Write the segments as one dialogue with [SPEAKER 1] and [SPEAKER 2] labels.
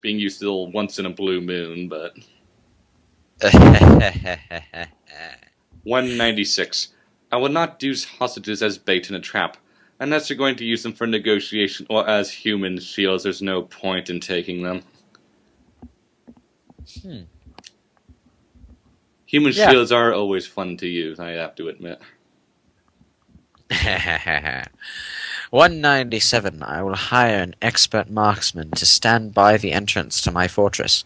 [SPEAKER 1] being used still once in a blue moon, but 196. I will not use hostages as bait in a trap. Unless you're going to use them for negotiation or as human shields, there's no point in taking them. Human shields are always fun to use, I have to admit.
[SPEAKER 2] 197. I will hire an expert marksman to stand by the entrance to my fortress.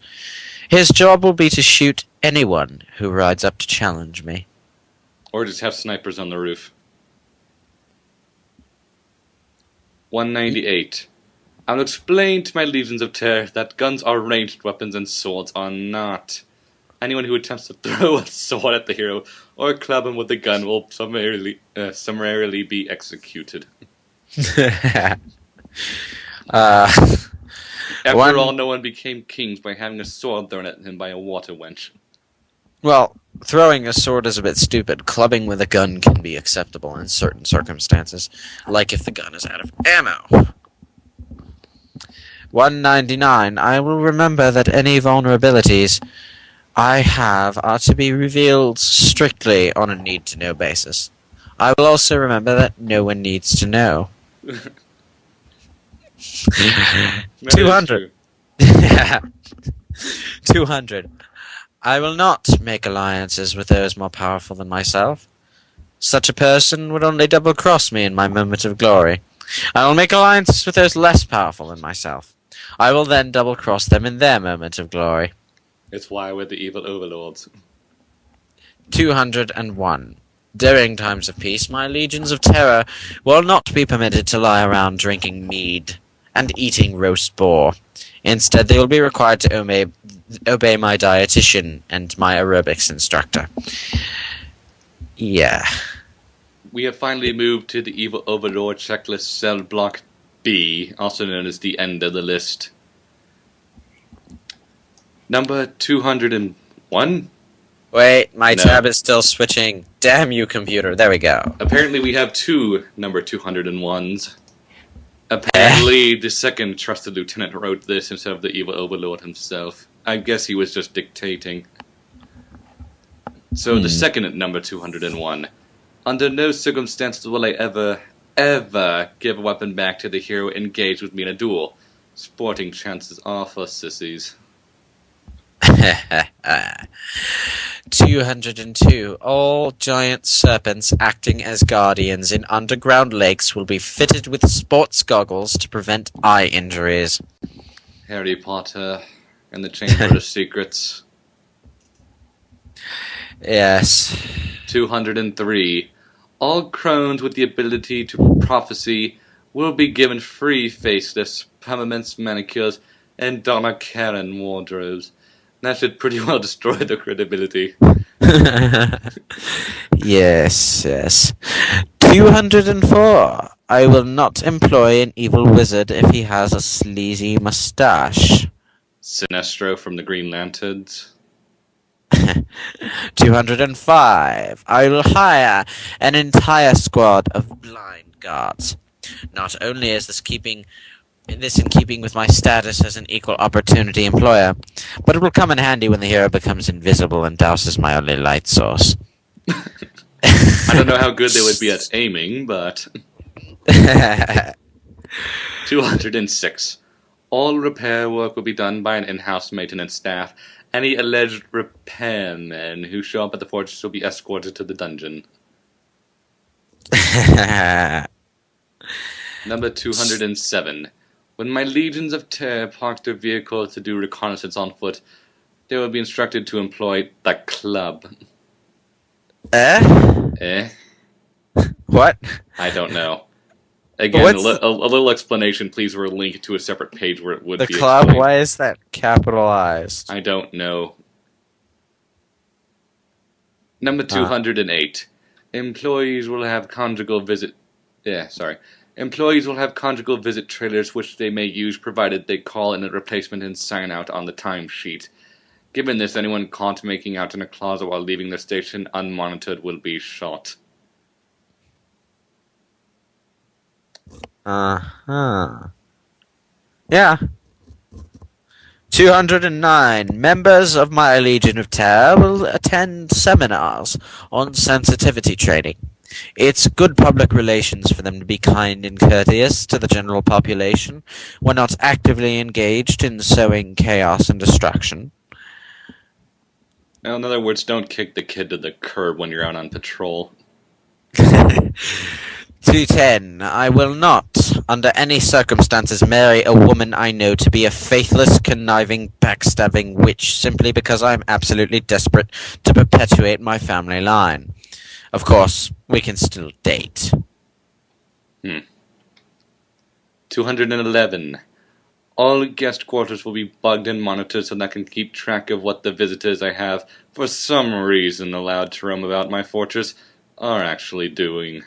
[SPEAKER 2] His job will be to shoot anyone who rides up to challenge me.
[SPEAKER 1] Or just have snipers on the roof. 198. I will explain to my legions of terror that guns are ranged weapons and swords are not. Anyone who attempts to throw a sword at the hero or club him with a gun will summarily be executed. After all, no one became kings by having a sword thrown at him by a water wench.
[SPEAKER 2] Well, throwing a sword is a bit stupid. Clubbing with a gun can be acceptable in certain circumstances, like if the gun is out of ammo. 199. I will remember that any vulnerabilities I have are to be revealed strictly on a need-to-know basis. I will also remember that no one needs to know. 200. 200. I will not make alliances with those more powerful than myself. Such a person would only double-cross me in my moment of glory. I will make alliances with those less powerful than myself. I will then double-cross them in their moment of glory.
[SPEAKER 1] It's why we're the evil overlords.
[SPEAKER 2] 201. During times of peace, my legions of terror will not be permitted to lie around drinking mead and eating roast boar. Instead, they will be required to obey my dietitian and my aerobics instructor. Yeah.
[SPEAKER 1] We have finally moved to the Evil Overlord checklist cell block B, also known as the end of the list. Number 201?
[SPEAKER 2] Wait, my tab is still switching. Damn you, computer. There we go.
[SPEAKER 1] Apparently we have two number 201s. Apparently the second trusted lieutenant wrote this instead of the Evil Overlord himself. I guess he was just dictating. So the second at number 201. Under no circumstances will I ever give a weapon back to the hero engaged with me in a duel. Sporting chances are for sissies.
[SPEAKER 2] 202. All giant serpents acting as guardians in underground lakes will be fitted with sports goggles to prevent eye injuries.
[SPEAKER 1] Harry Potter and the Chamber of Secrets.
[SPEAKER 2] Yes.
[SPEAKER 1] 203. All crones with the ability to prophecy will be given free facelifts, permanents, manicures, and Donna Karen wardrobes. That should pretty well destroy their credibility.
[SPEAKER 2] Yes. 204. I will not employ an evil wizard if he has a sleazy mustache.
[SPEAKER 1] Sinestro from the Green Lanterns.
[SPEAKER 2] 205. I will hire an entire squad of blind guards. Not only is this in keeping with my status as an equal opportunity employer, but it will come in handy when the hero becomes invisible and douses my only light source.
[SPEAKER 1] I don't know how good they would be at aiming, but... 206. All repair work will be done by an in-house maintenance staff. Any alleged repairmen who show up at the fortress will be escorted to the dungeon. Number 207. When my legions of terror park their vehicles to do reconnaissance on foot, they will be instructed to employ the club.
[SPEAKER 2] What?
[SPEAKER 1] I don't know. Again, a little explanation, please, or a link to a separate page where it would be
[SPEAKER 2] club?
[SPEAKER 1] explained.
[SPEAKER 2] Why is that capitalized?
[SPEAKER 1] I don't know. Number 208. Employees will have conjugal visit... Employees will have conjugal visit trailers which they may use provided they call in a replacement and sign out on the timesheet. Given this, anyone caught making out in a closet while leaving their station unmonitored will be shot.
[SPEAKER 2] Yeah. 209. Members of my Legion of Terror will attend seminars on sensitivity training. It's good public relations for them to be kind and courteous to the general population when not actively engaged in sowing chaos and destruction.
[SPEAKER 1] Now, in other words, don't kick the kid to the curb when you're out on patrol.
[SPEAKER 2] 210. I will not, under any circumstances, marry a woman I know to be a faithless, conniving, backstabbing witch simply because I am absolutely desperate to perpetuate my family line. Of course, we can still date.
[SPEAKER 1] 211. All guest quarters will be bugged and monitored so that I can keep track of what the visitors I have, for some reason allowed to roam about my fortress, are actually doing.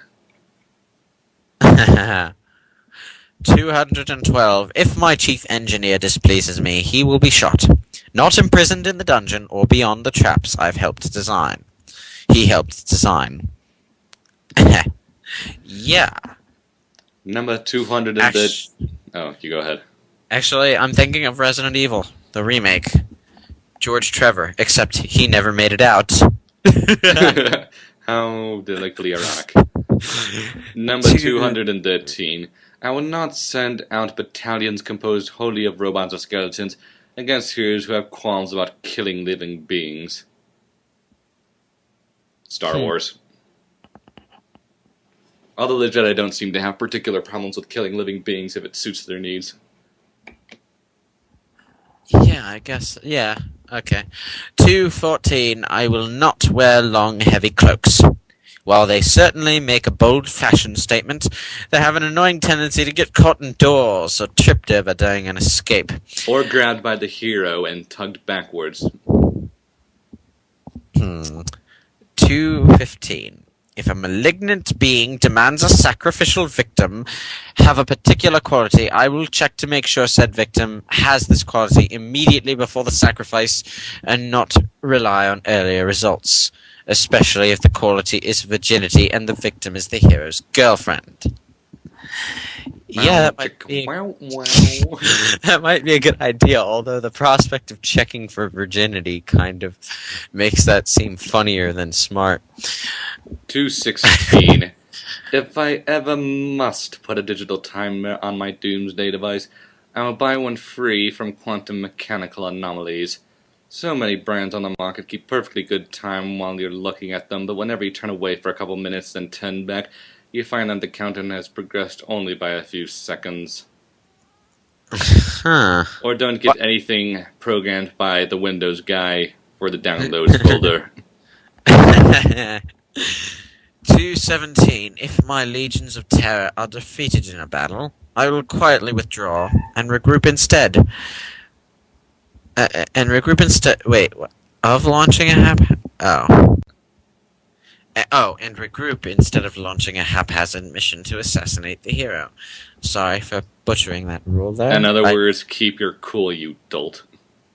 [SPEAKER 2] 212. If my chief engineer displeases me, he will be shot. Not imprisoned in the dungeon or beyond the traps I've helped design. He helped design. Yeah.
[SPEAKER 1] Number 230. Oh, you go ahead.
[SPEAKER 2] Actually, I'm thinking of Resident Evil, the remake. George Trevor, except he never made it out.
[SPEAKER 1] How delicately ironic. Number 213. I will not send out battalions composed wholly of robots or skeletons against heroes who have qualms about killing living beings. Star Wars. Although the Jedi don't seem to have particular problems with killing living beings if it suits their needs.
[SPEAKER 2] Yeah, I guess. Yeah, okay. 214. I will not wear long, heavy cloaks. While they certainly make a bold fashion statement, they have an annoying tendency to get caught in doors or tripped over during an escape.
[SPEAKER 1] Or grabbed by the hero and tugged backwards.
[SPEAKER 2] 215. If a malignant being demands a sacrificial victim have a particular quality, I will check to make sure said victim has this quality immediately before the sacrifice and not rely on earlier results, especially if the quality is virginity and the victim is the hero's girlfriend. Yeah, that might be a good idea, although the prospect of checking for virginity kind of makes that seem funnier than smart.
[SPEAKER 1] 216. If I ever must put a digital timer on my Doomsday device, I will buy one free from quantum mechanical anomalies. So many brands on the market keep perfectly good time while you're looking at them, but whenever you turn away for a couple minutes and turn back, you find that the countdown has progressed only by a few seconds. Or don't get anything programmed by the Windows guy for the downloads folder.
[SPEAKER 2] 217. If my legions of terror are defeated in a battle, I will quietly withdraw and regroup instead. Wait, what? Of launching a and regroup instead of launching a haphazard mission to assassinate the hero. Sorry for butchering that rule there.
[SPEAKER 1] In other words, keep your cool, you dolt.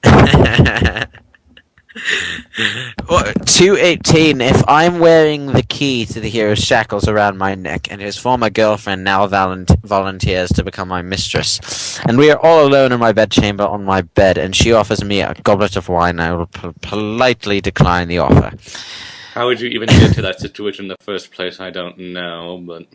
[SPEAKER 2] 218. If I'm wearing the key to the hero's shackles around my neck, and his former girlfriend now volunteers to become my mistress, and we are all alone in my bedchamber on my bed, and she offers me a goblet of wine, I will politely decline the offer.
[SPEAKER 1] How would you even get to that situation in the first place? I don't know, but...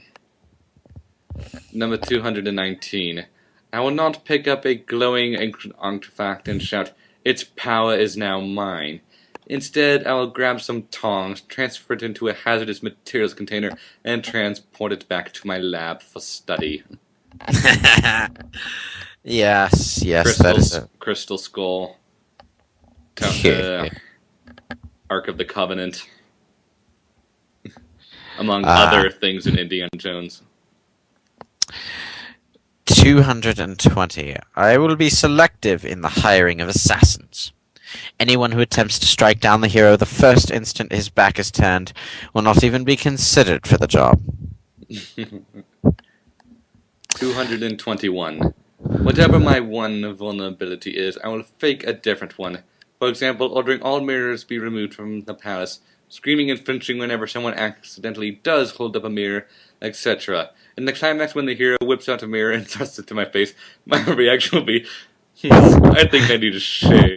[SPEAKER 1] Number 219. I will not pick up a glowing artifact and shout, "Its power is now mine." Instead, I will grab some tongs, transfer it into a hazardous materials container, and transport it back to my lab for study.
[SPEAKER 2] Yes, that is it.
[SPEAKER 1] Crystal Skull. Ark of the Covenant. Among other things in Indiana Jones.
[SPEAKER 2] 220. I will be selective in the hiring of assassins. Anyone who attempts to strike down the hero the first instant his back is turned will not even be considered for the job.
[SPEAKER 1] 221. Whatever my one vulnerability is, I will fake a different one. For example, ordering all mirrors be removed from the palace, screaming and flinching whenever someone accidentally does hold up a mirror, etc. In the climax, when the hero whips out a mirror and thrusts it to my face, my reaction will be, I think I need a shave.